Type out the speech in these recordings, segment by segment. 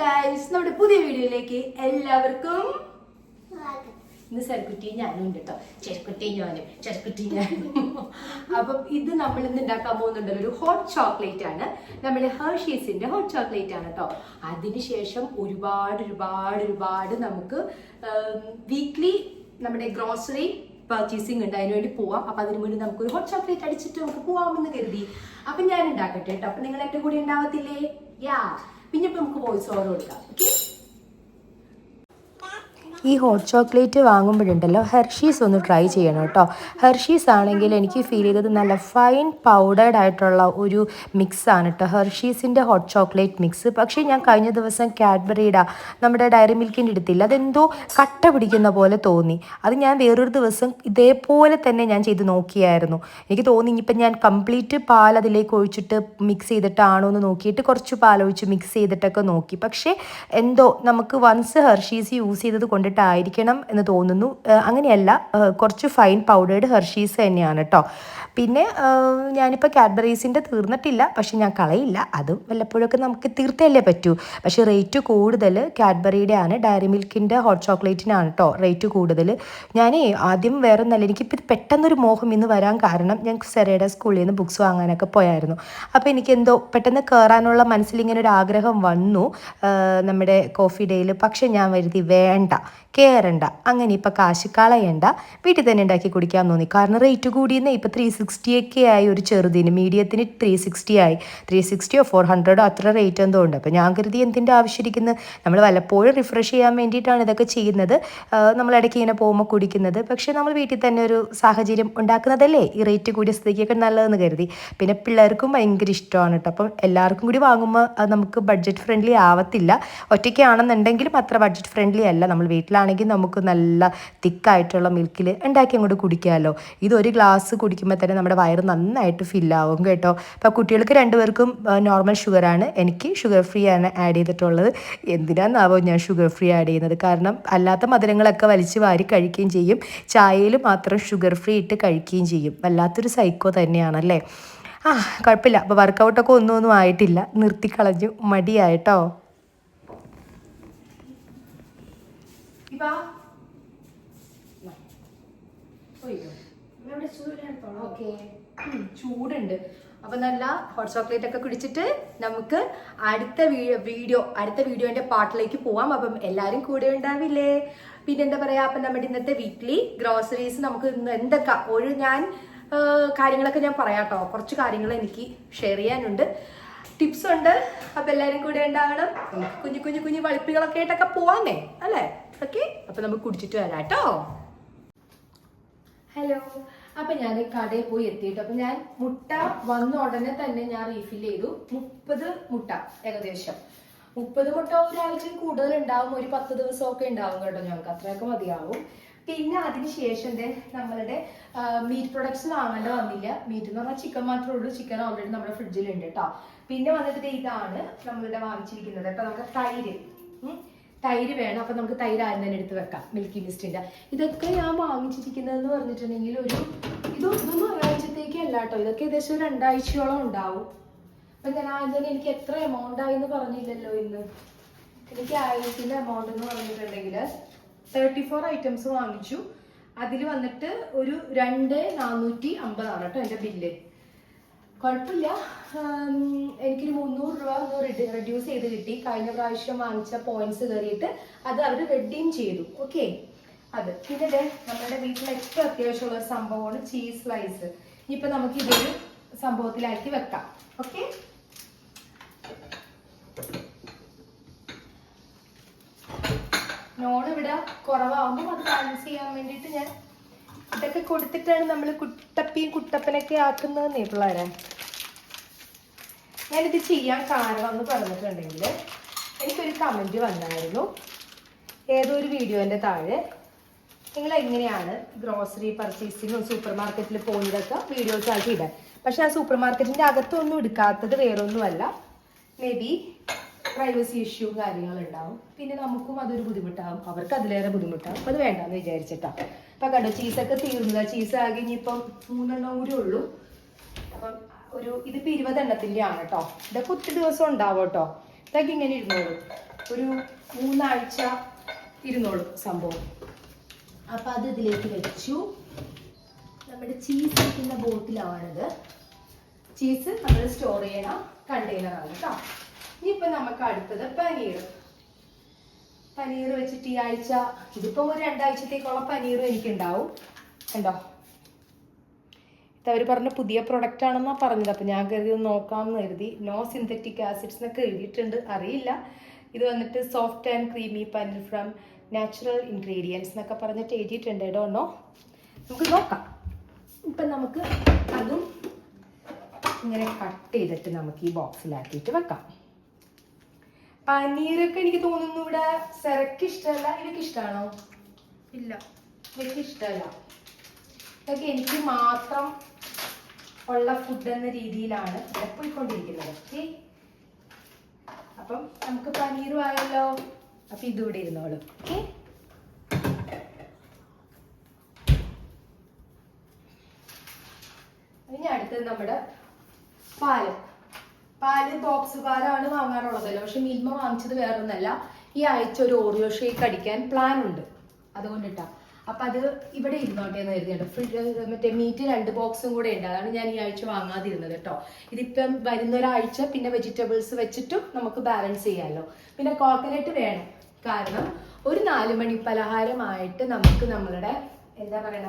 Guys, നമ്മുടെ പുതിയ വീഡിയോയിലേക്ക് എല്ലാവർക്കും ഇന്ന് ചെറുക്കുട്ടി ഞാനും ഉണ്ട് കേട്ടോ. ചെറുക്കുട്ടി ഞാനും. അപ്പം ഇത് നമ്മൾ ഇന്ന് ഉണ്ടാക്കാൻ പോകുന്നുണ്ടല്ലോ, ഒരു ഹോട്ട് ചോക്ലേറ്റ് ആണ്. നമ്മുടെ ഹെർഷീസിന്റെ ഹോട്ട് ചോക്ലേറ്റ് ആണ് കേട്ടോ. അതിനുശേഷം ഒരുപാട് നമുക്ക് വീക്ക്ലി നമ്മുടെ ഗ്രോസറി പർച്ചേസിങ് ഉണ്ട്, അതിന് വേണ്ടി പോവാം. അപ്പൊ അതിന് വേണ്ടി നമുക്കൊരു ഹോട്ട് ചോക്ലേറ്റ് അടിച്ചിട്ട് നമുക്ക് പോവാമെന്ന് കരുതി. അപ്പൊ ഞാൻ ഉണ്ടാക്കട്ടെ കേട്ടോ. അപ്പൊ നിങ്ങൾ എന്റെ കൂടെ ഉണ്ടാവത്തില്ലേ? യാ. പിന്നെ ഇപ്പൊ നമുക്ക് വോയിസ് ഓവർ കൊടുക്കാം. ഓക്കെ. ഈ ഹോട്ട് ചോക്ലേറ്റ് വാങ്ങുമ്പോഴുണ്ടല്ലോ ഹെർഷീസ് ഒന്ന് ട്രൈ ചെയ്യണം കേട്ടോ. ഹെർഷീസ് ആണെങ്കിൽ എനിക്ക് ഫീൽ ചെയ്തത് നല്ല ഫൈൻ പൗഡേർഡ് ആയിട്ടുള്ള ഒരു മിക്സാണ് കേട്ടോ, ഹെർഷീസിൻ്റെ ഹോട്ട് ചോക്ലേറ്റ് മിക്സ്. പക്ഷേ ഞാൻ കഴിഞ്ഞ ദിവസം കാഡ്ബറിയുടെ നമ്മുടെ ഡയറി മിൽക്കിൻ്റെ എടുത്തില്ല, അതെന്തോ കട്ട പിടിക്കുന്ന പോലെ തോന്നി. അത് ഞാൻ വേറൊരു ദിവസം ഇതേപോലെ തന്നെ ഞാൻ ചെയ്ത് നോക്കിയായിരുന്നു. എനിക്ക് തോന്നി ഇനിയിപ്പം ഞാൻ കംപ്ലീറ്റ് പാൽ അതിലേക്ക് ഒഴിച്ചിട്ട് മിക്സ് ചെയ്തിട്ടാണോ എന്ന് നോക്കിയിട്ട് കുറച്ച് പാലൊഴിച്ച് മിക്സ് ചെയ്തിട്ടൊക്കെ നോക്കി. പക്ഷേ എന്തോ നമുക്ക് വൺസ് ഹെർഷീസ് യൂസ് ചെയ്തത് കൊണ്ട് ആയിരിക്കണം എന്ന് തോന്നുന്നു. അങ്ങനെയല്ല, കുറച്ച് ഫൈൻ പൗഡേർഡ് ഹെർഷീസ് തന്നെയാണ് കേട്ടോ. പിന്നെ ഞാനിപ്പോൾ കാഡ്ബറീസിൻ്റെ തീർന്നിട്ടില്ല, പക്ഷെ ഞാൻ കളയില്ല, അതും വല്ലപ്പോഴൊക്കെ നമുക്ക് തീർത്തല്ലേ പറ്റൂ. പക്ഷേ റേറ്റ് കൂടുതൽ കാഡ്ബറിയുടെ ആണ്, ഡയറി മിൽക്കിൻ്റെ ഹോട്ട് ചോക്ലേറ്റിനാണ് കേട്ടോ റേറ്റ് കൂടുതൽ. ഞാൻ ആദ്യം വേറെ ഒന്നല്ല, എനിക്കിപ്പോൾ പെട്ടെന്നൊരു മോഹം ഇന്ന് വരാൻ കാരണം ഞാൻ സെറയുടെ സ്കൂളിൽ നിന്ന് ബുക്സ് വാങ്ങാനൊക്കെ പോയായിരുന്നു. അപ്പോൾ എനിക്കെന്തോ പെട്ടെന്ന് കയറാനുള്ള മനസ്സിലിങ്ങനെ ഒരു ആഗ്രഹം വന്നു നമ്മുടെ കോഫി ഡേയിൽ. പക്ഷെ ഞാൻ കരുതി വേണ്ട, കയറണ്ട, അങ്ങനെ ഇപ്പം കാശ് കളയണ്ട, വീട്ടിൽ തന്നെ ഉണ്ടാക്കി കുടിക്കാൻ തോന്നി. കാരണം റേറ്റ് കൂടിയെന്നേ, ഇപ്പോൾ 360 ഒക്കെ ആയി ഒരു ചെറുതിന്, മീഡിയത്തിന് 360 ആയി, 360 400 അത്ര റേറ്റ് എന്തോ ഉണ്ട്. അപ്പോൾ ഞാൻ കരുതി എന്തിൻ്റെ ആവശ്യമിരിക്കുന്നത്, നമ്മൾ വല്ലപ്പോഴും റിഫ്രഷ് ചെയ്യാൻ വേണ്ടിയിട്ടാണ് ഇതൊക്കെ ചെയ്യുന്നത്, നമ്മളിടയ്ക്ക് ഇങ്ങനെ പോകുമ്പോൾ കുടിക്കുന്നത്. പക്ഷേ നമ്മൾ വീട്ടിൽ തന്നെ ഒരു സാഹചര്യം ഉണ്ടാക്കുന്നതല്ലേ ഈ റേറ്റ് കൂടിയ സ്ഥിതിക്കൊക്കെ നല്ലതെന്ന് കരുതി. പിന്നെ പിള്ളേർക്കും ഭയങ്കര ഇഷ്ടമാണ് കേട്ടോ. അപ്പം എല്ലാവർക്കും കൂടി വാങ്ങുമ്പോൾ അത് നമുക്ക് ബഡ്ജറ്റ് ഫ്രണ്ട്ലി ആവത്തില്ല. ഒറ്റയ്ക്കാണെന്നുണ്ടെങ്കിലും അത്ര ബഡ്ജറ്റ് ഫ്രണ്ട്ലി അല്ല. നമ്മൾ വീട്ടിലാണെങ്കിൽ നമുക്ക് നല്ല തിക്കായിട്ടുള്ള മിൽക്കിൽ ഉണ്ടാക്കി അങ്ങോട്ട് കുടിക്കാമല്ലോ. ഇതൊരു ഗ്ലാസ് കുടിക്കുമ്പോൾ തന്നെ നമ്മുടെ വയറ് നന്നായിട്ട് ഫില്ലാവും കേട്ടോ. അപ്പോൾ കുട്ടികൾക്ക് രണ്ടുപേർക്കും നോർമൽ ഷുഗറാണ്, എനിക്ക് ഷുഗർ ഫ്രീ ആണ് ആഡ് ചെയ്തിട്ടുള്ളത്. എന്തിനാണെന്നാവോ ഞാൻ ഷുഗർ ഫ്രീ ആഡ് ചെയ്യുന്നത്, കാരണം അല്ലാത്ത മധുരങ്ങളൊക്കെ വലിച്ച് വാരി കഴിക്കുകയും ചെയ്യും, ചായയിൽ മാത്രം ഷുഗർ ഫ്രീ ഇട്ട് കഴിക്കുകയും ചെയ്യും. വല്ലാത്തൊരു സൈക്കോ തന്നെയാണല്ലേ. കുഴപ്പമില്ല. അപ്പോൾ വർക്കൗട്ടൊക്കെ ഒന്നും ആയിട്ടില്ല, നിർത്തിക്കളഞ്ഞു, മടിയായിട്ടോ. ചൂടുണ്ട്. അപ്പൊ നല്ല ഹോട്ട് ചോക്ലേറ്റ് ഒക്കെ കുടിച്ചിട്ട് നമുക്ക് അടുത്ത വീഡിയോന്റെ പാർട്ടിലേക്ക് പോവാം. അപ്പം എല്ലാരും കൂടെ ഉണ്ടാവില്ലേ? പിന്നെ എന്താ പറയാ, അപ്പൊ നമ്മുടെ ഇന്നത്തെ വീക്ക്ലി ഗ്രോസറീസ് നമുക്ക് എന്തൊക്കെ ഞാൻ കാര്യങ്ങളൊക്കെ ഞാൻ പറയാട്ടോ. കുറച്ച് കാര്യങ്ങൾ എനിക്ക് ഷെയർ ചെയ്യാനുണ്ട്, ടിപ്സ് ഉണ്ട്. അപ്പൊ എല്ലാരും കൂടെ ഉണ്ടാവണം. കുഞ്ഞു വളിപ്പികളൊക്കെ ആയിട്ടൊക്കെ പോവാന്നേ അല്ലേ? ഓക്കെ. അപ്പൊ നമുക്ക് കുടിച്ചിട്ട് വരാം കേട്ടോ. ഹലോ. അപ്പൊ ഞാൻ കടയിൽ പോയി എത്തിയിട്ട്, അപ്പൊ ഞാൻ മുട്ട വന്ന ഉടനെ തന്നെ ഞാൻ റീഫിൽ ചെയ്തു. 30 മുട്ട, ഏകദേശം 30 മുട്ട ഒരാഴ്ചയിൽ കൂടുതൽ ഉണ്ടാവും, ഒരു 10 ദിവസമൊക്കെ ഉണ്ടാവും കേട്ടോ. ഞങ്ങൾക്ക് അത്രയൊക്കെ മതിയാവും. പിന്നെ അതിനുശേഷം നമ്മളുടെ മീറ്റ് പ്രൊഡക്ട്സ് വാങ്ങേണ്ട വന്നില്ല. മീറ്റ് എന്ന് പറഞ്ഞാൽ ചിക്കൻ മാത്രമേ ഉള്ളൂ. ചിക്കൻ ഓൾറെഡി നമ്മുടെ ഫ്രിഡ്ജിലുണ്ട് കേട്ടോ. പിന്നെ വന്നിട്ട് ഇതാണ് നമ്മളുടെ വാങ്ങിച്ചിരിക്കുന്നത് കേട്ടോ. നമുക്ക് തൈര് വേണം. അപ്പൊ നമുക്ക് തൈര് ആദ്യം തന്നെ എടുത്ത് വെക്കാം, മിൽക്കി മിസ്റ്റിന്റെ. ഇതൊക്കെ ഞാൻ വാങ്ങിച്ചിരിക്കുന്നതെന്ന് പറഞ്ഞിട്ടുണ്ടെങ്കിൽ ഇതൊന്നും ഒരാഴ്ചത്തേക്ക് അല്ല കേട്ടോ. ഇതൊക്കെ ഏകദേശം ഒരു 2 ആഴ്ചയോളം ഉണ്ടാവും. അപ്പൊ ഞാൻ ആദ്യം തന്നെ എനിക്ക് എത്ര എമൗണ്ട് ആയി എന്ന് പറഞ്ഞില്ലല്ലോ ഇന്ന്. എനിക്ക് 1000 എമൗണ്ട് എന്ന് പറഞ്ഞിട്ടുണ്ടെങ്കിൽ 34 ഐറ്റംസ് വാങ്ങിച്ചു. അതിൽ വന്നിട്ട് ഒരു 2450 ആണ് കേട്ടോ എന്റെ ബില്ല്. കുഴപ്പമില്ല. എനിക്കൊരു 300 രൂപ ഒന്ന് റെഡ്യൂസ് ചെയ്ത് കിട്ടി. കഴിഞ്ഞ പ്രാവശ്യം വാങ്ങിച്ച പോയിന്റ്സ് കയറിയിട്ട് അത് അവർ റെഡീം ചെയ്തു. ഓക്കെ. അത് പിന്നെ നമ്മുടെ വീട്ടിൽ ഏറ്റവും അത്യാവശ്യമുള്ള ഒരു സംഭവമാണ് ചീസ് സ്ലൈസ്. ഇനിയിപ്പോൾ നമുക്ക് ഇതൊരു സംഭവത്തിലാക്കി വെക്കാം. ഓക്കെ. നോൺ ഇവിടെ കുറവാകുമ്പോൾ അത് ബാലൻസ് ചെയ്യാൻ വേണ്ടിയിട്ട് ഞാൻ ഇതൊക്കെ കൊടുത്തിട്ടാണ് നമ്മൾ കുട്ടപ്പനൊക്കെ ആക്കുന്നതെന്നേ പിള്ളേരെ. ഞാനിത് ചെയ്യാൻ കാരണം എന്ന് പറഞ്ഞിട്ടുണ്ടെങ്കിൽ, എനിക്കൊരു കമൻറ്റ് വന്നായിരുന്നു ഏതോ ഒരു വീഡിയോൻ്റെ താഴെ, നിങ്ങൾ എങ്ങനെയാണ് ഗ്രോസറി പർച്ചേസിങ്ങും സൂപ്പർ മാർക്കറ്റിൽ പോകുന്നതൊക്കെ വീഡിയോസ് ആക്കി ഇടാൻ. പക്ഷെ ആ സൂപ്പർ മാർക്കറ്റിൻ്റെ അകത്തൊന്നും എടുക്കാത്തത് വേറൊന്നുമല്ല, മേ ബി പ്രൈവസി ഇഷ്യൂ കാര്യങ്ങളുണ്ടാവും. പിന്നെ നമുക്കും അതൊരു ബുദ്ധിമുട്ടാകും, അവർക്ക് അതിലേറെ ബുദ്ധിമുട്ടാകും. അപ്പോൾ അത് വേണ്ടെന്ന് വിചാരിച്ചിട്ടാണ്. അപ്പം കണ്ടോ, ചീസൊക്കെ തീർന്നതാണ്. ചീസ് ആകെ ഇനിയിപ്പം 3 എണ്ണം കൂടി ഉള്ളൂ. അപ്പം ഇതിപ്പോൾ 20 എണ്ണത്തിൻ്റെ ആണ് കേട്ടോ. ഇതൊക്കെ ഒത്തിരി ദിവസം ഉണ്ടാവും കേട്ടോ. ഇതൊക്കെ ഇങ്ങനെ ഇരുന്നോളൂ. ഒരു 3 ആഴ്ച ഇരുന്നോളും സംഭവം. അപ്പം അത് ഇതിലേക്ക് വെച്ചു. നമ്മുടെ ചീസ് വയ്ക്കുന്ന ബോട്ടിലാണിത്. ചീസ് നമ്മൾ സ്റ്റോർ ചെയ്യണ കണ്ടെയ്നറാണ് കേട്ടോ. ഇനിയിപ്പോൾ നമുക്ക് അടുത്തത് പനീർ വെച്ചിട്ട് ഈ ആഴ്ച, ഇതിപ്പോൾ ഒരു 2 ആഴ്ചത്തേക്കുള്ള പനീർ എനിക്കുണ്ടാവും. കണ്ടോ, അവർ പറഞ്ഞ പുതിയ പ്രൊഡക്റ്റ് ആണെന്നാണ് പറഞ്ഞത്. അപ്പം ഞാൻ കരുതി ഒന്ന് നോക്കാമെന്ന് കരുതി. നോ സിന്തറ്റിക് ആസിഡ്സ് എന്നൊക്കെ എഴുതിയിട്ടുണ്ട്, അറിയില്ല. ഇത് വന്നിട്ട് soft and creamy paneer from natural ingredients എന്നൊക്കെ പറഞ്ഞിട്ട് എഴുതിയിട്ടുണ്ട്. ഇടോന്നോ, നമുക്ക് നോക്കാം. ഇപ്പം നമുക്ക് അതും ഇങ്ങനെ കട്ട് ചെയ്തിട്ട് നമുക്ക് ഈ ബോക്സിലാക്കിയിട്ട് വെക്കാം. പനീരൊക്കെ എനിക്ക് തോന്നുന്നു ഇവിടെ സെറയ്ക്ക് ഇഷ്ടമല്ല. ഇവയ്ക്ക് ഇഷ്ടമാണോ? ഇല്ല, ഇവയ്ക്ക് ഇഷ്ടമല്ല. ഇതൊക്കെ എനിക്ക് മാത്രം ഉള്ള ഫുഡ് എന്ന രീതിയിലാണ് ഇവിടെ പോയിക്കൊണ്ടിരിക്കുന്നത്. ഓക്കെ, അപ്പം നമുക്ക് പനീറും ആയല്ലോ. അപ്പം ഇതിവിടെ ഇരുന്നോളും. ഓക്കെ, ഇനി അടുത്തത് നമ്മുടെ പാല് ബോക്സ് പാലാണ് വാങ്ങാറുള്ളതല്ലോ. പക്ഷെ മിൽമ വാങ്ങിച്ചത് വേറൊന്നല്ല, ഈ ആഴ്ച ഒരു ഓറിയോ ഷേക്ക് അടിക്കാൻ പ്ലാൻ ഉണ്ട്, അതുകൊണ്ടിട്ടാ. അപ്പം അത് ഇവിടെ ഇരുന്നോട്ടെ എന്ന് കരുതിയുണ്ട്. മറ്റേ മീറ്റ് 2 ബോക്സും കൂടെ ഉണ്ട്, അതാണ് ഞാൻ ഈ ആഴ്ച വാങ്ങാതിരുന്നത് കേട്ടോ. ഇതിപ്പം വരുന്നൊരാഴ്ച പിന്നെ വെജിറ്റബിൾസ് വെച്ചിട്ടും നമുക്ക് ബാലൻസ് ചെയ്യാമല്ലോ. പിന്നെ കോക്കനട്ട് വേണം, കാരണം ഒരു 4 മണി പലഹാരമായിട്ട് നമുക്ക് നമ്മളുടെ എന്താ പറയണ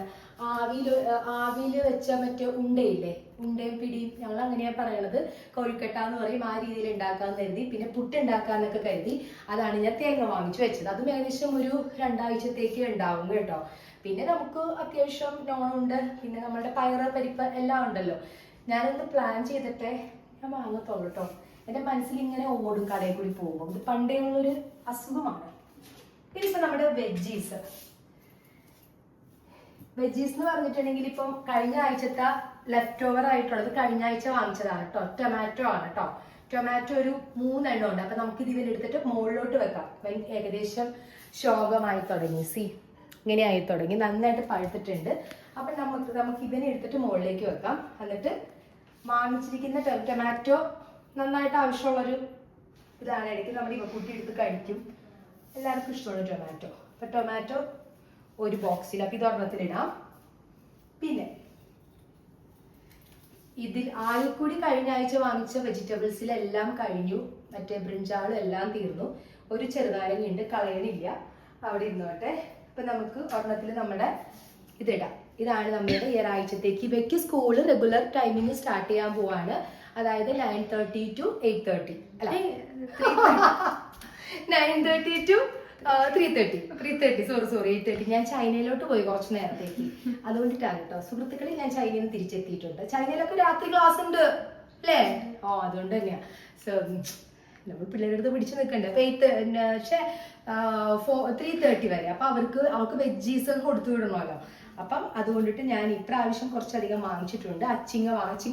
ആവിയിൽ വെച്ച മറ്റേ ഉണ്ടയില്ലേ, ഉണ്ടയും പിടിയും, ഞങ്ങൾ അങ്ങനെയാണ് പറയണത്, കൊഴുക്കട്ടാന്ന് പറയും. ആ രീതിയിൽ ഉണ്ടാക്കാന്ന് കരുതി. പിന്നെ പുട്ട് ഉണ്ടാക്കാന്നൊക്കെ കരുതി. അതാണ് ഞാൻ തേങ്ങ വാങ്ങിച്ചു വെച്ചത്. അതും ഏകദേശം ഒരു 2 ആഴ്ചത്തേക്ക് ഉണ്ടാവും കേട്ടോ. പിന്നെ നമുക്ക് അത്യാവശ്യം നോണുണ്ട്, പിന്നെ നമ്മുടെ പയറ് പരിപ്പ് എല്ലാം ഉണ്ടല്ലോ. ഞാനൊന്ന് പ്ലാൻ ചെയ്തിട്ടേ ഞാൻ വാങ്ങത്തുള്ളൂ കേട്ടോ. എൻ്റെ മനസ്സിൽ ഇങ്ങനെ ഓടും കടയിൽ കൂടി പോകുമ്പോൾ. ഇത് പണ്ടേ ഉള്ളൊരു അസുഖമാണ്. പിന്നെ ഇപ്പം നമ്മുടെ വെജീസ് എന്ന് പറഞ്ഞിട്ടുണ്ടെങ്കിൽ ഇപ്പം കഴിഞ്ഞ ആഴ്ചത്തെ ലെഫ്റ്റ് ഓവർ ആയിട്ടുള്ളത് കഴിഞ്ഞ ആഴ്ച വാങ്ങിച്ചതാണ് കേട്ടോ. ടൊമാറ്റോ ആണ് കേട്ടോ. ടൊമാറ്റോ ഒരു 3 എണ്ണം ഉണ്ട്. അപ്പം നമുക്ക് ഇതിനെ എടുത്തിട്ട് മുകളിലോട്ട് വെക്കാം. ഏകദേശം ശോകമായി തുടങ്ങി. ഇങ്ങനെ ആയി തുടങ്ങി, നന്നായിട്ട് പഴുത്തിട്ടുണ്ട്. അപ്പം നമുക്ക് ഇതിനെ എടുത്തിട്ട് മുകളിലേക്ക് വെക്കാം. എന്നിട്ട് വാങ്ങിച്ചിരിക്കുന്ന ടൊമാറ്റോ നന്നായിട്ട് ആവശ്യമുള്ളൊരു ഇതാണ്. ഇടയ്ക്ക് നമ്മൾ ഇവ കൂട്ടി എടുത്ത് കഴിക്കും. എല്ലാവർക്കും ഇഷ്ടമുള്ള ടൊമാറ്റോ. അപ്പം ടൊമാറ്റോ ഒരു ബോക്സിൽ, അപ്പം ഇത് ഒരെണ്ണത്തിലിടാം. പിന്നെ ഇതിൽ ആകെക്കൂടി കഴിഞ്ഞ ആഴ്ച വാങ്ങിച്ച വെജിറ്റബിൾസിലെല്ലാം കഴിഞ്ഞു. മറ്റേ ബ്രിഞ്ചാളും എല്ലാം തീർന്നു. ഒരു ചെറുനാരങ്ങയുണ്ട്, കളയണില്ല, അവിടെ ഇരുന്നോട്ടെ. അപ്പം നമുക്ക് ഒരെണ്ണത്തിൽ നമ്മുടെ ഇതിടാം. ഇതാണ് നമ്മുടെ ഈ ഒരാഴ്ചത്തേക്ക്. ഇവയ്ക്ക് സ്കൂള് റെഗുലർ ടൈമിങ് സ്റ്റാർട്ട് ചെയ്യാൻ പോവാണ്. അതായത് 9:30 to 8:30 അല്ല 9:30 to 3:30 സോറി 8:30. ഞാൻ ചൈനയിലോട്ട് പോയി കുറച്ച് നേരത്തേക്ക്, അതുകൊണ്ടിട്ടാണ് കേട്ടോ സുഹൃത്തുക്കളെ. ഞാൻ ചൈനയിൽ നിന്ന് തിരിച്ചെത്തിയിട്ടുണ്ട്. ചൈനയിലൊക്കെ രാത്രി ക്ലാസ് ഉണ്ട് അല്ലേ? അതുകൊണ്ട് തന്നെയാ. നമ്മൾ പിള്ളേരുടെ അടുത്ത് പിടിച്ചു നിൽക്കണ്ടേ. അപ്പൊ 3:30 വരെ. അപ്പൊ അവർക്ക് വെജീസ് ഒക്കെ കൊടുത്തു വിടണമല്ലോ. അപ്പം അതുകൊണ്ടിട്ട് ഞാൻ ഇപ്രാവശ്യം കുറച്ചധികം വാങ്ങിച്ചിട്ടുണ്ട്. അച്ചിങ്ങ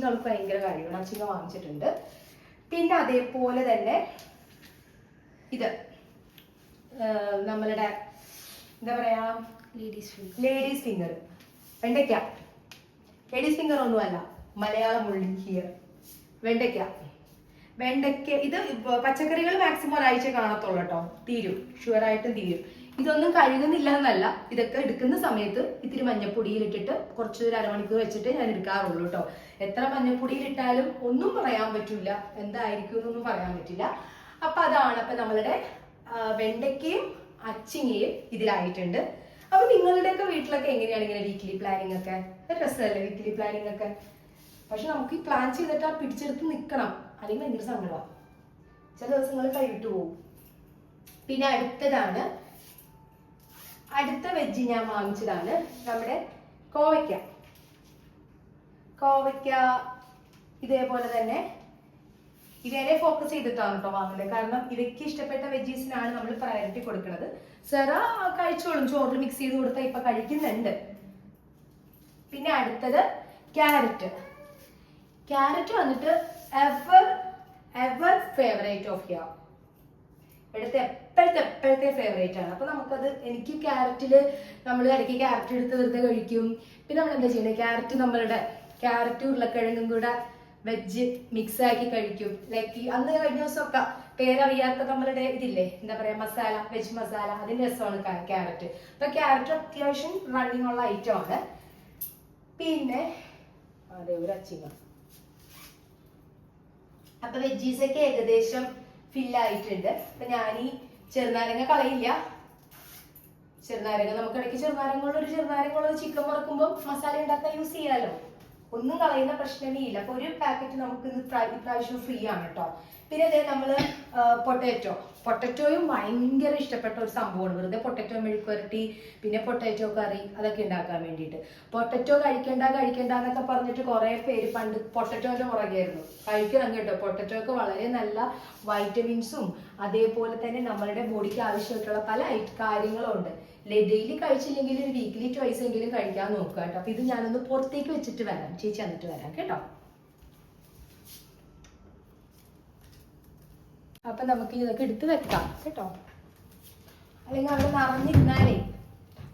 അവൾക്ക് ഭയങ്കര കാര്യമാണ്. അച്ചിങ്ങ വാങ്ങിച്ചിട്ടുണ്ട്. പിന്നെ അതേപോലെ തന്നെ ഇത് നമ്മളുടെ എന്താ പറയാ, ലേഡീസ് ഫിംഗർ വെണ്ടയ്ക്ക. ലേഡീസ് ഫിംഗർ ഒന്നുമല്ല, മലയാളം ഉള്ളിക്കിയർ വെണ്ടയ്ക്ക. ഇത് പച്ചക്കറികൾ മാക്സിമം ഒരാഴ്ച കാണത്തുള്ളൂ കേട്ടോ. തീരും, ഷുവറായിട്ടും തീരും. ഇതൊന്നും കഴുകുന്നില്ല എന്നല്ല, ഇതൊക്കെ എടുക്കുന്ന സമയത്ത് ഇത്തിരി മഞ്ഞപ്പൊടിയിലിട്ടിട്ട് കുറച്ച് ഒരു അരമണിക്കൂർ വെച്ചിട്ട് ഞാൻ എടുക്കാറുള്ളൂ കേട്ടോ. എത്ര മഞ്ഞപ്പൊടിയിലിട്ടാലും ഒന്നും പറയാൻ പറ്റില്ല, എന്തായിരിക്കും എന്നൊന്നും പറയാൻ പറ്റില്ല. അപ്പൊ അതാണ്. അപ്പൊ നമ്മളുടെ വെണ്ടയ്ക്കയും അച്ചിങ്ങയും ഇതിലായിട്ടുണ്ട്. അപ്പൊ നിങ്ങളുടെയൊക്കെ വീട്ടിലൊക്കെ എങ്ങനെയാണ് ഇങ്ങനെ വീക്ക്ലി പ്ലാനിങ് ഒക്കെ? രസമല്ലേ വീക്ക്ലി പ്ലാനിങ് ഒക്കെ? പക്ഷെ നമുക്ക് ഈ പ്ലാൻ ചെയ്തിട്ട് പിടിച്ചെടുത്ത് നിൽക്കണം, അല്ലെങ്കിൽ ഭയങ്കര സങ്കടമാണ്. ചില ദിവസങ്ങൾ കൈവിട്ടു പോകും. പിന്നെ അടുത്ത വെജ് ഞാൻ വാങ്ങിച്ചതാണ് നമ്മുടെ കോവയ്ക്ക. ഇതേപോലെ തന്നെ ഇവരെ ഫോക്കസ് ചെയ്തിട്ടാണ് കേട്ടോ വാങ്ങുന്നത്. കാരണം ഇവയ്ക്ക് ഇഷ്ടപ്പെട്ട വെജീസിനാണ് നമ്മൾ പ്രയോറിറ്റി കൊടുക്കുന്നത്. സെറ കഴിച്ചോളും, ചോറിൽ മിക്സ് ചെയ്ത് കൊടുത്താൽ ഇപ്പൊ കഴിക്കുന്നുണ്ട്. പിന്നെ അടുത്തത് ക്യാരറ്റ് വന്നിട്ട് എവർ ഫേവറേറ്റ് ഓഫ് ഹിയർ. ഇവിടുത്തെ എപ്പോഴത്തെ ഫേവറേറ്റ് ആണ്. അപ്പൊ നമുക്കത്, എനിക്ക് ക്യാരറ്റില് നമ്മൾ ഇടയ്ക്ക് ക്യാരറ്റ് എടുത്ത് വെറുതെ കഴിക്കും. പിന്നെ നമ്മൾ എന്താ ചെയ്യുന്നത്, ക്യാരറ്റ് ഉരുളക്കിഴങ്ങും കൂടെ വെജ് മിക്സ് ആക്കി കഴിക്കും. ലൈക്ക് അന്ന് കഴിഞ്ഞ ദിവസമൊക്കെ പേരറിയാത്ത നമ്മളുടെ ഇതില്ലേ, എന്താ പറയാ, മസാല, വെജ് മസാല, അതിന്റെ രസമാണ് ക്യാരറ്റ്. അപ്പൊ ക്യാരറ്റ് അത്യാവശ്യം റണ്ണിങ് ഉള്ള ഐറ്റം ആണ്. പിന്നെ അതെ ഒരു അച്ചിങ്ങ. അപ്പൊ വെജീസ് ഒക്കെ ഏകദേശം ഫില്ലായിട്ടുണ്ട്. അപ്പൊ ഞാൻ ഈ ചെറുനാരങ്ങ കളയില്ല. ചെറുനാരങ്ങ നമുക്ക് ഇടയ്ക്ക് ചെറുനാരങ്ങളുള്ള ചിക്കൻ വറുക്കുമ്പോൾ മസാല ഉണ്ടാക്കാൻ യൂസ് ചെയ്യാലോ. ഒന്നും കളയുന്ന പ്രശ്നമേ ഇല്ല. അപ്പൊ ഒരു പാക്കറ്റ് നമുക്ക് ഇപ്രാവശ്യം ഫ്രീ ആണ് കേട്ടോ. പിന്നെ അതേ നമ്മള് പൊട്ടറ്റോയും ഭയങ്കര ഇഷ്ടപ്പെട്ട ഒരു സംഭവമാണ്. വെറുതെ പൊട്ടറ്റോ മെഴുക്കുവരട്ടി, പിന്നെ പൊട്ടറ്റോ കറി, അതൊക്കെ ഉണ്ടാക്കാൻ വേണ്ടിയിട്ട്. പൊട്ടറ്റോ കഴിക്കണ്ട എന്നൊക്കെ പറഞ്ഞിട്ട് കുറെ പേര് പണ്ട് പൊട്ടറ്റോന്റെ പുറകെയായിരുന്നു. കഴിക്കണം കേട്ടോ. പൊട്ടറ്റോക്ക് വളരെ നല്ല വൈറ്റമിൻസും അതേപോലെ തന്നെ നമ്മളുടെ ബോഡിക്ക് ആവശ്യമായിട്ടുള്ള പല കാര്യങ്ങളും ഉണ്ട്. ഡെയിലി കഴിച്ചില്ലെങ്കിൽ ഒരു വീക്ക്ലി ട്വൈസ് എങ്കിലും കഴിക്കാൻ നോക്കുക കേട്ടോ. അപ്പൊ ഇത് ഞാനൊന്ന് പുറത്തേക്ക് വെച്ചിട്ട് വരാം, ചേച്ചി എന്നിട്ട് വരാം കേട്ടോ. അപ്പൊ നമുക്ക് ഇതൊക്കെ എടുത്ത് വെക്കാം കേട്ടോ. അല്ലെങ്കിൽ അവിടെ നിറഞ്ഞിരുന്നാലേ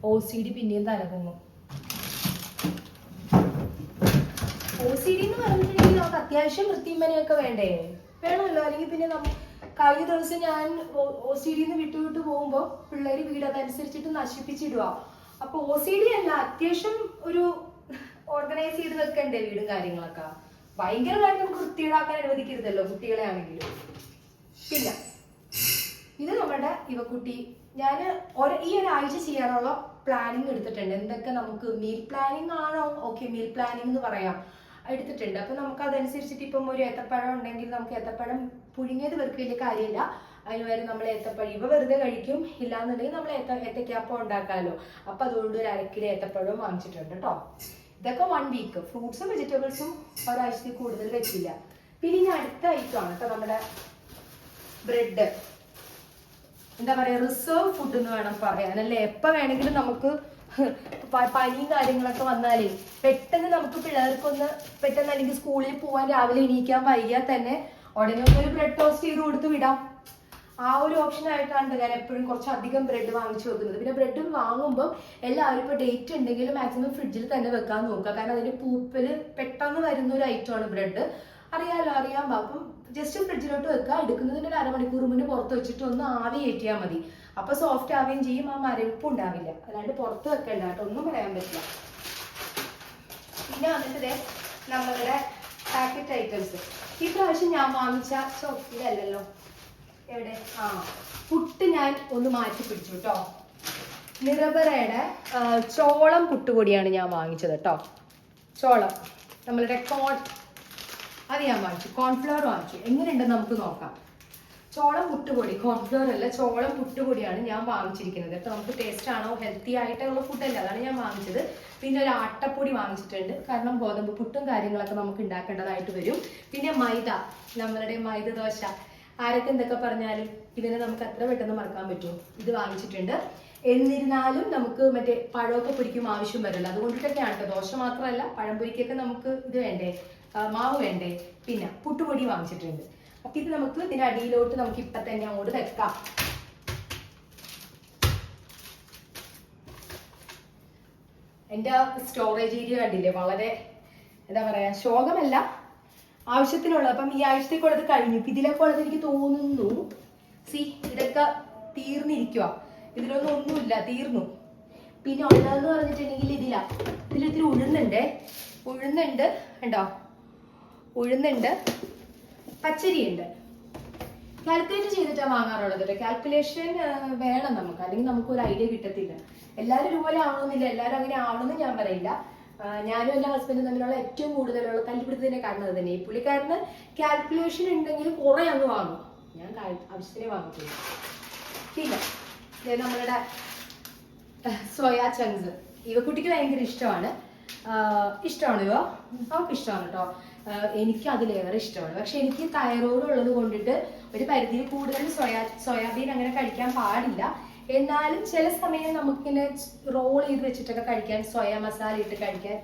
OCD പിന്നെയും തലകുങ്ങും. OCD എന്ന് പറഞ്ഞിട്ടുണ്ടെങ്കിൽ നമുക്ക് അത്യാവശ്യം വൃത്തിമനയൊക്കെ വേണമല്ലോ. അല്ലെങ്കിൽ പിന്നെ കഴിഞ്ഞ ദിവസം ഞാൻ OCD വിട്ടു പോകുമ്പോൾ പിള്ളേര് വീട് അതനുസരിച്ചിട്ട് നശിപ്പിച്ചിടുക. അപ്പൊ OCD അല്ല, അത്യാവശ്യം ഒരു ഓർഗനൈസ് ചെയ്ത് വെക്കണ്ടേ വീടും കാര്യങ്ങളൊക്കെ. ഭയങ്കരമായിട്ട് നമുക്ക് വൃത്തിയിടാക്കാൻ അനുവദിക്കരുതല്ലോ കുട്ടികളെ ആണെങ്കിലും. പിന്നെ ഇത് നമ്മുടെ ഇവക്കുട്ടി ഞാൻ ഈ ഒരാഴ്ച ചെയ്യാനുള്ള പ്ലാനിങ് എടുത്തിട്ടുണ്ട്. എന്തൊക്കെ നമുക്ക് മീൽ പ്ലാനിങ് ആണോ, ഓക്കെ മീൽ പ്ലാനിങ് എന്ന് പറയാം, എടുത്തിട്ടുണ്ട്. അപ്പൊ നമുക്ക് അതനുസരിച്ചിട്ട് ഇപ്പം ഒരു ഏത്തപ്പഴം ഉണ്ടെങ്കിൽ നമുക്ക് ഏത്തപ്പഴം പുഴുങ്ങിയത് വെറുതെ വലിയ കാര്യമില്ല. അതിന് വരെ നമ്മൾ ഏത്തപ്പഴം ഇവ വെറുതെ കഴിക്കും. ഇല്ലാന്നുണ്ടെങ്കിൽ നമ്മൾ ഏത്തക്കാപ്പം ഉണ്ടാക്കാമല്ലോ. അപ്പൊ അതുകൊണ്ട് ഒരു 1/2 കിലോ ഏത്തപ്പഴവും വാങ്ങിച്ചിട്ടുണ്ട് കേട്ടോ. ഇതൊക്കെ 1 വീക്ക്. ഫ്രൂട്ട്സും വെജിറ്റബിൾസും ഒരാഴ്ചയിൽ കൂടുതൽ വെച്ചില്ല. പിന്നെ ഇനി അടുത്ത ഐറ്റമാണ് കേട്ടോ നമ്മുടെ ബ്രെഡ്. എന്താ പറയാ, റിസർവ് ഫുഡ് എന്ന് വേണം പറയാൻ അല്ലേ. എപ്പോ വേണമെങ്കിലും നമുക്ക് പനിയും കാര്യങ്ങളൊക്കെ വന്നാലേ പെട്ടെന്ന് നമുക്ക് പിള്ളേർക്കൊന്ന് പെട്ടെന്ന് അല്ലെങ്കിൽ സ്കൂളിൽ പോവാൻ രാവിലെ എണീക്കാൻ വൈകിയാൽ തന്നെ ഉടനെ ഒരു ബ്രെഡ് ടോസ്റ്റ് ചെയ്ത് കൊടുത്ത് വിടാം. ആ ഒരു ഓപ്ഷൻ ആയിട്ടാണ് ഞാൻ എപ്പോഴും കുറച്ചധികം ബ്രെഡ് വാങ്ങിച്ചു വെക്കുന്നത്. പിന്നെ ബ്രെഡ് വാങ്ങുമ്പോൾ എല്ലാവരും ഇപ്പോൾ ഡേറ്റ് ഉണ്ടെങ്കിലും മാക്സിമം ഫ്രിഡ്ജിൽ തന്നെ വെക്കാൻ നോക്കുക. കാരണം അതിന്റെ പൂപ്പല് പെട്ടെന്ന് വരുന്ന ഒരു ഐറ്റമാണ് ബ്രെഡ്. അറിയാം. അപ്പം ജസ്റ്റ് ഫ്രിഡ്ജിലോട്ട് വെക്കുക. എടുക്കുന്നതിന് ഒരു 1/2 മണിക്കൂർ മുന്നേ പുറത്ത് വെച്ചിട്ട് ഒന്ന് ആവി കയറ്റിയാൽ മതി. അപ്പൊ സോഫ്റ്റ് ആവുകയും ചെയ്യും, ആ മരവിപ്പ് ഉണ്ടാവില്ല. അല്ലാണ്ട് പുറത്ത് വെക്കണ്ട കേട്ടോ, ഒന്നും പറയാൻ പറ്റില്ല. പിന്നെ വന്നിട്ട് നമ്മളുടെ പാക്കറ്റ് ഐറ്റംസ് ഈ പ്രാവശ്യം ഞാൻ വാങ്ങിച്ച ഇതല്ലല്ലോ, എവിടെ പുട്ട് ഞാൻ ഒന്ന് മാറ്റി പിടിച്ചു കേട്ടോ. നിറബറയുടെ ചോളം പുട്ടുപൊടിയാണ് ഞാൻ വാങ്ങിച്ചത് കേട്ടോ. ചോളം നമ്മളുടെ അത് ഞാൻ വാങ്ങിച്ചു. കോൺഫ്ലവർ വാങ്ങിച്ചു. എങ്ങനെയുണ്ടെന്ന് നമുക്ക് നോക്കാം. ചോളം പുട്ടുപൊടി, കോൺഫ്ലവർ അല്ല, ചോളം പുട്ടുപൊടിയാണ് ഞാൻ വാങ്ങിച്ചിരിക്കുന്നത് കേട്ടോ. നമുക്ക് ടേസ്റ്റ് ആണോ, ഹെൽത്തി ആയിട്ടുള്ള ഫുഡല്ല, അതാണ് ഞാൻ വാങ്ങിച്ചത്. പിന്നെ ഒരു ആട്ടപ്പൊടി വാങ്ങിച്ചിട്ടുണ്ട്, കാരണം ഗോതമ്പ് പുട്ടും കാര്യങ്ങളൊക്കെ നമുക്ക് ഉണ്ടാക്കേണ്ടതായിട്ട് വരും. പിന്നെ മൈദ, നമ്മളുടെ മൈദ ദോശ, ആരൊക്കെ എന്തൊക്കെ പറഞ്ഞാലും ഇതിനെ നമുക്ക് അത്ര പെട്ടെന്ന് മറക്കാൻ പറ്റുമോ. ഇത് വാങ്ങിച്ചിട്ടുണ്ട്. എന്നിരുന്നാലും നമുക്ക് മറ്റേ പഴമൊക്കെ പൊരിക്കും ആവശ്യം വരില്ല. അതുകൊണ്ടിട്ടൊക്കെയാണ് കേട്ടോ. ദോശ മാത്രമല്ല, പഴംപൊരിക്കൊക്കെ നമുക്ക് ഇത് വേണ്ടേ, മാവ് വേണ്ടേ. പിന്നെ പുട്ടുപൊടി വാങ്ങിച്ചിട്ടുണ്ട്. അപ്പൊ ഇത് നമുക്ക് ഇതിന്റെ അടിയിലോട്ട് നമുക്ക് ഇപ്പൊ തന്നെ അങ്ങോട്ട് വെക്കാം. എന്റെ സ്റ്റോറേജ് ഏരിയ കണ്ടില്ലേ, വളരെ എന്താ പറയാ, ശോകമല്ല, ആവശ്യത്തിനുള്ളത്. അപ്പം ഈ ആഴ്ചത്തേക്കുള്ളത് കഴിഞ്ഞു. ഇപ്പൊ ഇതിലൊക്കെ ഉള്ളത് എനിക്ക് തോന്നുന്നു ഇതൊക്കെ തീർന്നിരിക്കുക. ഇതിലൊന്നും ഒന്നുമില്ല, തീർന്നു. പിന്നെ ഉള്ളതെന്ന് പറഞ്ഞിട്ടുണ്ടെങ്കിൽ ഇതിലിത്തിരി ഉഴുന്നുണ്ട് ഉണ്ടോ, ഉഴുന്നുണ്ട്, പച്ചരിയുണ്ട്. കാൽക്കുലേറ്റ് ചെയ്തിട്ടാണ് വാങ്ങാറുള്ളത് കേട്ടോ. കാൽക്കുലേഷൻ വേണം നമുക്ക്, അല്ലെങ്കിൽ നമുക്ക് ഒരു ഐഡിയ കിട്ടത്തില്ല. എല്ലാവരും ഒരുപോലെ ആവണമെന്നില്ല, എല്ലാവരും അങ്ങനെ ആവണമെന്ന് ഞാൻ പറയില്ല. ഞാനും എൻ്റെ ഹസ്ബൻഡും തമ്മിലുള്ള ഏറ്റവും കൂടുതലുള്ള കല്ലുപിടുത്തതിനെ കാണുന്നത് തന്നെ. ഈ പുള്ളിക്കാരന് കാൽക്കുലേഷൻ ഉണ്ടെങ്കിൽ കുറെ അങ്ങ് വാങ്ങും, ഞാൻ ആവശ്യത്തിനെ വാങ്ങിക്കുന്നു. പിന്നെ നമ്മളുടെ സോയാ ചങ്ക്സ് ഇവക്കുട്ടിക്ക് ഭയങ്കര ഇഷ്ടമാണ് ഇവ അവർക്ക് ഇഷ്ടമാണ് കേട്ടോ. എനിക്ക് അതിലേറെ ഇഷ്ടമാണ്. പക്ഷെ എനിക്ക് തൈറോയ്ഡ് ഉള്ളത് കൊണ്ടിട്ട് ഒരു പരിധിയിൽ കൂടുതൽ സോയാബീൻ അങ്ങനെ കഴിക്കാൻ പാടില്ല. എന്നാലും ചില സമയം നമുക്കിങ്ങനെ റോൾ ചെയ്ത് വെച്ചിട്ടൊക്കെ കഴിക്കാൻ, സോയ മസാല ഇട്ട് കഴിക്കാൻ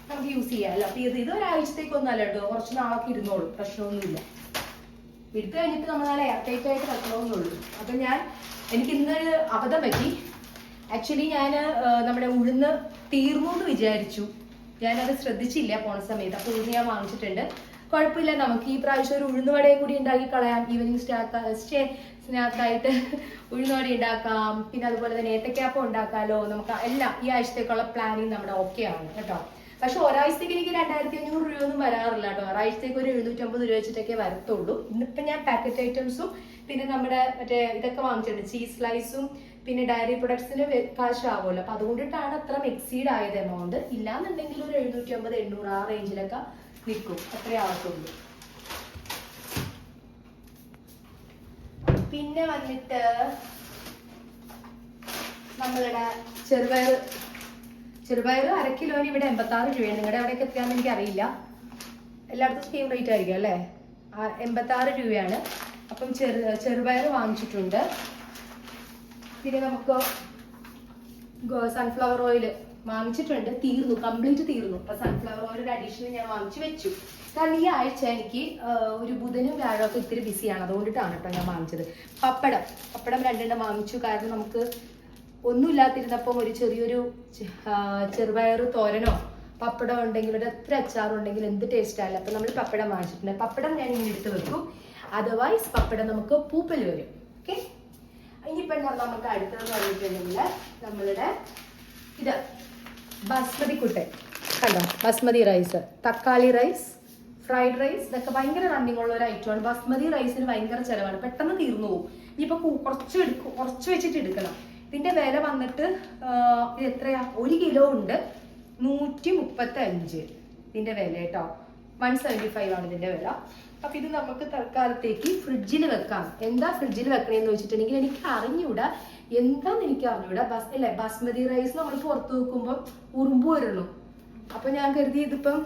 നമുക്ക് യൂസ് ചെയ്യാമല്ലോ. അപ്പൊ ഇത് ഒരാഴ്ചത്തേക്കൊന്നും അല്ല കേട്ടോ, കുറച്ച് നാളൊക്കെ ഇരുന്നോളൂ, പ്രശ്നമൊന്നുമില്ല. എടുത്തു കഴിഞ്ഞിട്ട് നമ്മൾ നല്ല എയർടൈറ്റ് ആയിട്ട് വെക്കണമെന്നുള്ളൂ. അപ്പൊ എനിക്ക് ഇന്നൊരു അബദ്ധം പറ്റി. ആക്ച്വലി ഞാൻ നമ്മുടെ ഉഴുന്ന് തീർന്നു എന്ന് വിചാരിച്ചു, ഞാനത് ശ്രദ്ധിച്ചില്ല പോണ സമയത്ത്. അപ്പോൾ ഉഴുന്ന് ഞാൻ വാങ്ങിച്ചിട്ടുണ്ട്. കുഴപ്പമില്ല, നമുക്ക് ഈ പ്രാവശ്യം ഒരു ഉഴുന്നുവടയും കൂടി ഉണ്ടാക്കി കളയാം. ഈവനിങ് സ്നാക്കായിട്ട് ഉഴുന്നുവട ഉണ്ടാക്കാം. പിന്നെ അതുപോലെ തന്നെ ഏത്തക്കാപ്പം ഉണ്ടാക്കാലോ. നമുക്ക് എല്ലാം ഈ ആഴ്ചത്തേക്കുള്ള പ്ലാനിങ് നമ്മുടെ ഓക്കെ ആണ് കേട്ടോ. പക്ഷെ ഒരാഴ്ചത്തേക്ക് എനിക്ക് 2500 രൂപയൊന്നും വരാറില്ല കേട്ടോ. ഒരാഴ്ചത്തേക്ക് ഒരു 750 രൂപ വെച്ചിട്ടൊക്കെ വരത്തുള്ളൂ. ഇന്നിപ്പം ഞാൻ പാക്കറ്റ് ഐറ്റംസും പിന്നെ നമ്മുടെ മറ്റേ ഇതൊക്കെ വാങ്ങിച്ചിട്ടുണ്ട്, ചീസ് സ്ലൈസും പിന്നെ ഡയറി പ്രൊഡക്ട്സിന് കാശാവുമല്ലോ. അപ്പൊ അതുകൊണ്ടിട്ടാണ് അത്ര എക്സീഡ് ആയത് എമൗണ്ട്. ഇല്ലാന്നുണ്ടെങ്കിൽ ഒരു 750-800 ആ റേഞ്ചിലൊക്കെ നിൽക്കും, അത്രേ ആവത്തുള്ളൂ. പിന്നെ വന്നിട്ട് നമ്മളുടെ ചെറുപയർ 1 കിലോന് ഇവിടെ 86 രൂപയാണ്. നിങ്ങളുടെ എവിടെയൊക്കെ എത്തിയാന്ന് എനിക്ക് അറിയില്ല, എല്ലായിടത്തും സെയിം റേറ്റ് ആയിരിക്കും അല്ലേ. 86 രൂപയാണ്. അപ്പം ചെറുപയർ വാങ്ങിച്ചിട്ടുണ്ട്. പിന്നെ നമുക്ക് സൺഫ്ലവർ ഓയിൽ വാങ്ങിച്ചിട്ടുണ്ട്, കംപ്ലീറ്റ് തീർന്നു. അപ്പൊ സൺഫ്ലവർ ഓയിൽ ഒരു അഡീഷണൽ ഞാൻ വാങ്ങിച്ചു വെച്ചു. കാരണം ഈ ആഴ്ച എനിക്ക് ഒരു ബുധനും വ്യാഴമൊക്കെ ഇത്തിരി ബിസിയാണ്, അതുകൊണ്ടിട്ടാണ് കേട്ടോ ഞാൻ വാങ്ങിച്ചത്. പപ്പടം 2 വാങ്ങിച്ചു. കാരണം നമുക്ക് ഒന്നുമില്ലാത്തിരുന്നപ്പം ഒരു ചെറിയൊരു ചെറുപയർ തോരനോ പപ്പടം ഉണ്ടെങ്കിൽ ഒരു എത്ര അച്ചാറുണ്ടെങ്കിൽ എന്ത് ടേസ്റ്റ് ആയില്ല. അപ്പൊ നമ്മൾ പപ്പടം വാങ്ങിച്ചിട്ടുണ്ട്. പപ്പടം ഞാൻ ഇങ്ങനെ എടുത്ത് വെക്കും, അതർവൈസ് പപ്പടം നമുക്ക് പൂപ്പൽ വരും. ഓക്കെ, ഇനിയിപ്പം നമുക്ക് അടുത്തതെന്ന് പറഞ്ഞിട്ടുണ്ടെങ്കിൽ നമ്മളുടെ ഇത് ബാസ്മതി കുട്ടൻ കണ്ടോ, ബാസ്മതി റൈസ്, തക്കാളി റൈസ്, ഫ്രൈഡ് റൈസ്, ഇതൊക്കെ ഭയങ്കര റണ്ണിങ് ഉള്ള ഒരു ഐറ്റമാണ്. ബാസ്മതി റൈസിന് ഭയങ്കര ചിലവാണ്, പെട്ടെന്ന് തീർന്നു പോകും. ഇനിയിപ്പോൾ കുറച്ച് വെച്ചിട്ട് എടുക്കണം. ഇതിന്റെ വില വന്നിട്ട് ഇത് എത്രയാ, 1 കിലോ ഉണ്ട് 135 ഇതിന്റെ വില കേട്ടോ. 175 ആണ് ഇതിന്റെ വില. അപ്പൊ ഇത് നമുക്ക് തൽക്കാലത്തേക്ക് ഫ്രിഡ്ജിൽ വെക്കാം. എന്താ ഫ്രിഡ്ജിൽ വെക്കണേന്ന് വെച്ചിട്ടുണ്ടെങ്കിൽ എനിക്ക് അറിഞ്ഞൂടാ, എന്താന്ന് എനിക്ക് അറിഞ്ഞൂടാ. ബാസ്മതി റൈസ് നമ്മൾ പുറത്ത് വെക്കുമ്പോൾ ഉറുമ്പ് വരണു. അപ്പൊ ഞാൻ കരുതി ഇതിപ്പം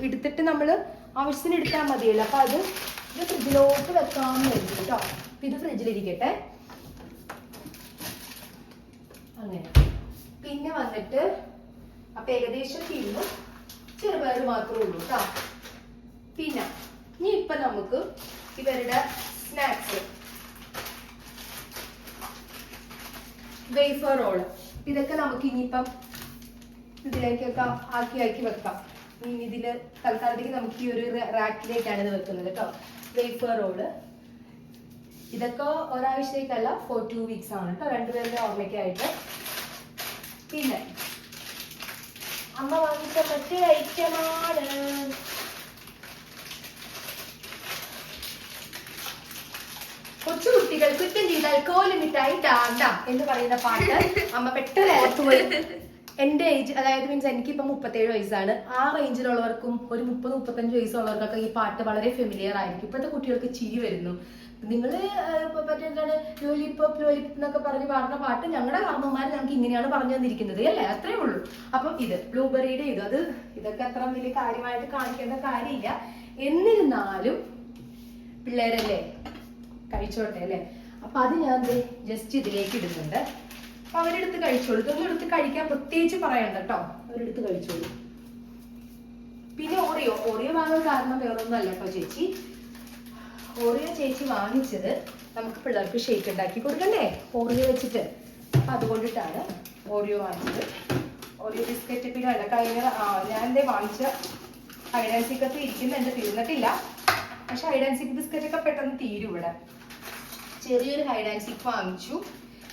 എടുത്തിട്ട് നമ്മള് ആവശ്യത്തിന് എടുത്താൽ മതിയല്ലോ. അപ്പൊ ഇത് ഫ്രിഡ്ജിലോട്ട് വെക്കാമെന്ന് കരുതി കേട്ടോ. ഇത് ഫ്രിഡ്ജിലിരിക്കട്ടെ അങ്ങനെ. പിന്നെ വന്നിട്ട് അപ്പൊ ഏകദേശം തീർന്നു, ചെറുപയർ മാത്രമേ ഉള്ളൂ കേട്ടോ. പിന്നെ ഇനി ഇപ്പൊ നമുക്ക് ഇവരുടെ സ്നാക്സ്, വേഫർ റോള്, ഇതൊക്കെ നമുക്ക് ഇനിയിപ്പം ഇതിലേക്കൊക്കെ ആക്കി വെക്കാം. ഇനി ഇതില് തൽക്കാലത്തേക്ക് നമുക്ക് ഈ ഒരു റാക്കിലേക്കാണ് ഇത് വെക്കുന്നത് കേട്ടോ. വേഫർ റോള് ഇതൊക്കെ ഒരാഴ്ചത്തേക്കല്ല, for 2 weeks ആണ് കേട്ടോ, 2 പേരുടെ ഓർമ്മയ്ക്കായിട്ട്. പിന്നെ അമ്മ വാങ്ങിച്ച മറ്റേ ഐറ്റമാണ് കൊച്ചുകുട്ടികൾ കുറ്റം ചെയ്താൽ കോലുമിട്ടായി ഡാണ്ട എന്ന് പറയുന്ന പാട്ട് അമ്മ പെട്ടെന്ന് ഓർത്തുപോയി. എന്റെ ഏജ്, അതായത് മീൻസ് എനിക്കിപ്പം 37 വയസ്സാണ്. ആ റേഞ്ചിലുള്ളവർക്കും ഒരു 30-35 വയസ്സുള്ളവർക്കൊക്കെ ഈ പാട്ട് വളരെ ഫെമിലിയർ ആയിരിക്കും. ഇപ്പോഴത്തെ കുട്ടികൾക്ക് ചിരി വരുന്നു. നിങ്ങള് മറ്റേ എന്താണ് ലോലിപോപ്പ് എന്നൊക്കെ പറഞ്ഞ് പാടുന്ന പാട്ട് ഞങ്ങളുടെ കാരണവന്മാർ ഞങ്ങൾക്ക് ഇങ്ങനെയാണ് പറഞ്ഞു തന്നിരിക്കുന്നത് അല്ലേ, അത്രേ ഉള്ളൂ. അപ്പം ഇത് ബ്ലൂബെറിയുടെ ഇതൊക്കെ അത്ര വലിയ കാര്യമായിട്ട് കാണിക്കേണ്ട കാര്യമില്ല. എന്നിരുന്നാലും പിള്ളേരല്ലേ, കഴിച്ചോട്ടെ അല്ലേ. അപ്പൊ അത് ഞാൻ ജസ്റ്റ് ഇതിലേക്ക് ഇടുന്നുണ്ട്. അപ്പൊ അവരെടുത്ത് കഴിച്ചോളൂ. ഇതൊന്നും എടുത്ത് കഴിക്കാൻ പ്രത്യേകിച്ച് പറയണ്ട കേട്ടോ, അവരെടുത്ത് കഴിച്ചോളൂ. പിന്നെ ഓറിയോ വാങ്ങാൻ കാരണം വേറൊന്നും അല്ല കേട്ടോ ചേച്ചി. ഓറിയോ ചേച്ചി വാങ്ങിച്ചത് നമുക്ക് പിള്ളേർക്ക് ഷേക്ക് ഉണ്ടാക്കി കൊടുക്കണ്ടേ ഓറിയോ വെച്ചിട്ട്. അപ്പൊ അതുകൊണ്ടിട്ടാണ് ഓറിയോ വാങ്ങിച്ചത്. ഓറിയോ ബിസ്ക്കറ്റ് പിന്നെ അല്ല ഞാൻ വാങ്ങിച്ച ഹൈഡ് ആൻഡ് സീക്ക് ഒക്കെ ഇരിക്കുന്നുണ്ട്, തീർന്നിട്ടില്ല. പക്ഷെ ഹൈഡ് ആൻഡ് സീക്ക് ബിസ്ക്കറ്റ് ഒക്കെ പെട്ടെന്ന് തീരും ഇവിടെ. ചെറിയൊരു ഹൈഡ് ആൻഡ് സീക്ക് വാങ്ങിച്ചു.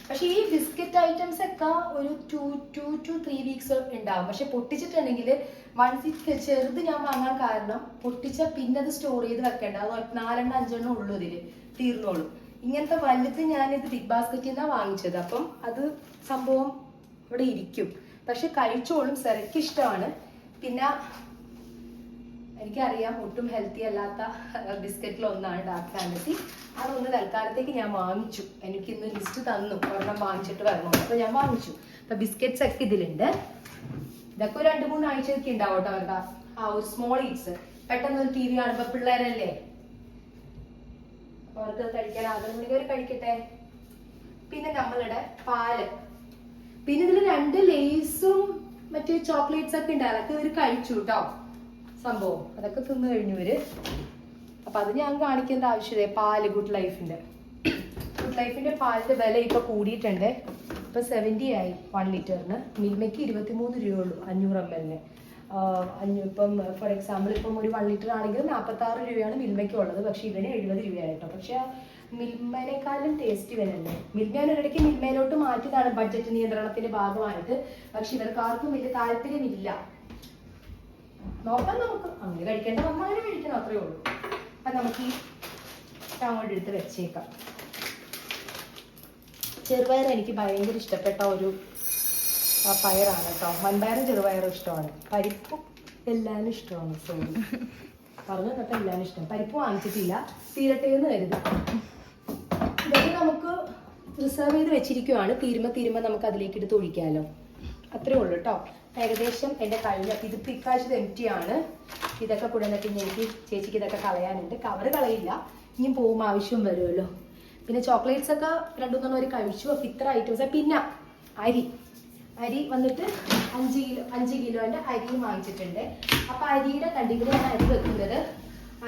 പക്ഷെ ഈ ബിസ്ക്കറ്റ് ഐറ്റംസ് ഒക്കെ ഒരു 2 to 3 വീക്സ് ഉണ്ടാവും. പക്ഷെ പൊട്ടിച്ചിട്ടുണ്ടെങ്കിൽ ചെറുത് ഞാൻ വാങ്ങാൻ കാരണം പൊട്ടിച്ച പിന്നെ അത് സ്റ്റോർ ചെയ്ത് വെക്കേണ്ട, അത് 4-5 ഉള്ളൂ, ഇതില് തീർന്നോളൂ. ഇങ്ങനത്തെ വലുത് ഞാനിത് ബിഗ് ബാസ്ക്കറ്റിൽ നിന്നാണ് വാങ്ങിച്ചത്. അപ്പം അത് സംഭവം ഇവിടെ ഇരിക്കും, പക്ഷെ കഴിച്ചോളും. സെറയ്ക്ക് ഇഷ്ടമാണ്. പിന്നെ എനിക്കറിയാം ഒട്ടും ഹെൽത്തി അല്ലാത്ത ബിസ്ക്കറ്റിൽ ഒന്നാണ് ഡാർക്ക് ഫാന്റസി. അതൊന്ന് തൽക്കാലത്തേക്ക് ഞാൻ വാങ്ങിച്ചു. എനിക്കിന്ന് ലിസ്റ്റ് തന്നു, ഒരെണ്ണം വാങ്ങിച്ചിട്ട് വരണം. അപ്പൊ ഞാൻ വാങ്ങിച്ചു. അപ്പൊ ബിസ്ക്കറ്റ്സ് ഒക്കെ ഇതിലുണ്ട്. ഇതൊക്കെ ഒരു 2-3 ആഴ്ചയൊക്കെ ഉണ്ടാവും കേട്ടോ അവരുടെ ആ ഒരു സ്മോൾ ഈറ്റ്സ്. പെട്ടെന്ന് ഒരു TV കാണുമ്പോ പിള്ളേരല്ലേ, അപ്പൊ അവർക്ക് കഴിക്കാൻ ആഗ്രഹമുണ്ടെങ്കിൽ അവർ കഴിക്കട്ടെ. പിന്നെ നമ്മളുടെ പാല്, പിന്നെ ഇതിൽ 2 ലേസും മറ്റേ ചോക്ലേറ്റ്സ് ഒക്കെ ഉണ്ട്, അതൊക്കെ ഇവർ കഴിച്ചു കേട്ടോ സംഭവം. അതൊക്കെ തിന്നു കഴിഞ്ഞു ഇവര്. അപ്പൊ അത് ഞാൻ കാണിക്കേണ്ട ആവശ്യമില്ല. പാല് ഗുഡ് ലൈഫിന്റെ പാലിന്റെ വില ഇപ്പൊ കൂടിയിട്ടുണ്ട്. ഇപ്പൊ 70 ആയി 1 ലിറ്ററിന്. മിൽമയ്ക്ക് 23 രൂപയുള്ളൂ 500 ml. ഇപ്പം ഫോർ എക്സാമ്പിൾ ഇപ്പം ഒരു 1 ലിറ്റർ ആണെങ്കിൽ 46 രൂപയാണ് മിൽമയ്ക്ക് ഉള്ളത്, പക്ഷെ ഇവന് 70 രൂപയായിട്ടോ. പക്ഷെ മിൽമേനേക്കാളും ടേസ്റ്റ് ഇവനല്ലേ. മിൽമേൻ ഒരിടയ്ക്ക് മിൽമയിലോട്ട് മാറ്റിയതാണ് ബഡ്ജറ്റ് നിയന്ത്രണത്തിന്റെ ഭാഗമായിട്ട്, പക്ഷെ ഇവർക്ക് ആർക്കും വലിയ താല്പര്യമില്ല. നോക്കാം, നമുക്ക് അങ്ങനെ കഴിക്കേണ്ട നമ്മൾ അങ്ങനെ കഴിക്കണം, അത്രേ ഉള്ളൂ. അപ്പം നമുക്ക് ഈ അങ്ങോട്ട് എടുത്ത് വെച്ചേക്കാം. ചെറുപയർ എനിക്ക് ഭയങ്കര ഇഷ്ടപ്പെട്ട ഒരു പയറാണ് കേട്ടോ. വൻപയറും ചെറുപയറും ഇഷ്ടമാണ്, പരിപ്പും എല്ലാവരും ഇഷ്ടമാണ്. സോറി പറഞ്ഞു കേട്ടോ, എല്ലാവരും ഇഷ്ടം. പരിപ്പ് വാങ്ങിച്ചിട്ടില്ല, തീരട്ടെ എന്ന് കരുതാം. ഇതൊക്കെ നമുക്ക് റിസർവ് ചെയ്ത് വെച്ചിരിക്കുവാണ്, തീരുമ്പോൾ നമുക്ക് അതിലേക്ക് എടുത്ത് ഒഴിക്കാമല്ലോ. അത്രേ ഉള്ളൂ കേട്ടോ. ഏകദേശം എൻ്റെ കഴിഞ്ഞ ഇതിപ്പോൾ ഇപ്രാവശ്യം എംറ്റി ആണ്. ഇതൊക്കെ കുഴന്നിട്ട് എനിക്ക് ചേച്ചിക്ക് ഇതൊക്കെ കളയാനുണ്ട്. കവറ് കളയില്ല, ഇനിയും പോകുമ്പോൾ ആവശ്യം വരുമല്ലോ. പിന്നെ ചോക്ലേറ്റ്സ് ഒക്കെ 2-3 പേര് കഴിച്ചു. അപ്പോൾ ഇത്ര ഐറ്റംസ്. പിന്നെ അരി വന്നിട്ട് 5 കിലോൻ്റെ അരി വാങ്ങിച്ചിട്ടുണ്ട്. അപ്പം അരിയുടെ കണ്ടിങ്ങനെ അരി വെക്കുന്നത്,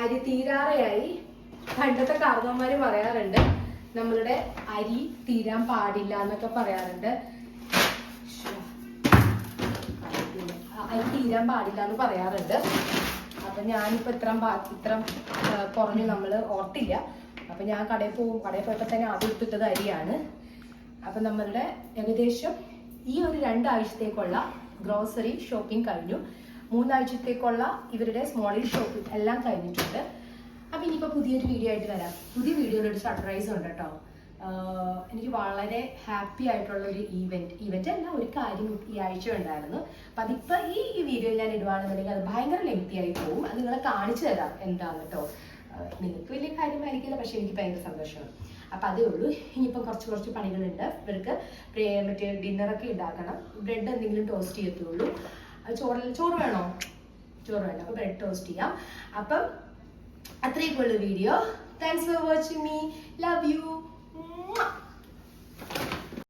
അരി തീരാറയായി. പണ്ടത്തെ കാരണവന്മാർ പറയാറുണ്ട് നമ്മളുടെ അരി തീരാൻ പാടില്ല എന്നൊക്കെ പറയാറുണ്ട്. അരി തീരാൻ പാടില്ല എന്ന് പറയാറുണ്ട്. അപ്പം ഞാനിപ്പോൾ ഇത്ര കുറഞ്ഞ് നമ്മൾ ഓർത്തില്ല. അപ്പം ഞാൻ കടയിൽ പോയപ്പോൾ തന്നെ ആദ്യം ഇട്ടിട്ടത് അരിയാണ്. അപ്പം നമ്മളുടെ ഏകദേശം ഈ ഒരു 2 ആഴ്ചത്തേക്കുള്ള ഗ്രോസറി ഷോപ്പിംഗ് കഴിഞ്ഞു. 3 ആഴ്ചത്തേക്കുള്ള ഇവരുടെ സ്മോളിൽ ഷോപ്പിംഗ് എല്ലാം കഴിഞ്ഞിട്ടുണ്ട്. അപ്പം ഇനിയിപ്പോൾ പുതിയൊരു വീഡിയോ ആയിട്ട് വരാം. പുതിയ വീഡിയോയിലൊരു സർപ്രൈസ് ഉണ്ട് കേട്ടോ. എനിക്ക് വളരെ ഹാപ്പി ആയിട്ടുള്ള ഒരു ഈവെന്റ് അല്ല, ഒരു കാര്യം ഈ ആഴ്ച ഉണ്ടായിരുന്നു. അപ്പം അതിപ്പോൾ ഈ വീഡിയോ ഞാൻ ഇടുവാണെന്നുണ്ടെങ്കിൽ അത് ഭയങ്കര ലെങ്തി ആയി പോകും. അത് നിങ്ങളെ കാണിച്ചു തരാം എന്താണ് കേട്ടോ. നിങ്ങൾക്ക് വലിയ കാര്യമായിരിക്കില്ല, പക്ഷെ എനിക്ക് ഭയങ്കര സന്തോഷമാണ്. അപ്പം അതേ ഉള്ളൂ. ഇനിയിപ്പം കുറച്ച് പണികളുണ്ട്. ഇവർക്ക് മറ്റേ ഡിന്നറൊക്കെ ഉണ്ടാക്കണം. ബ്രെഡ് എന്തെങ്കിലും ടോസ്റ്റ് ചെയ്യത്തുള്ളൂ. ചോറ് വേണോ? ചോറ് വേണ്ട, അപ്പോൾ ബ്രെഡ് ടോസ്റ്റ് ചെയ്യാം. അപ്പം അത്രയൊക്കെ ഉള്ളൂ video. Thanks for watching me. Love you.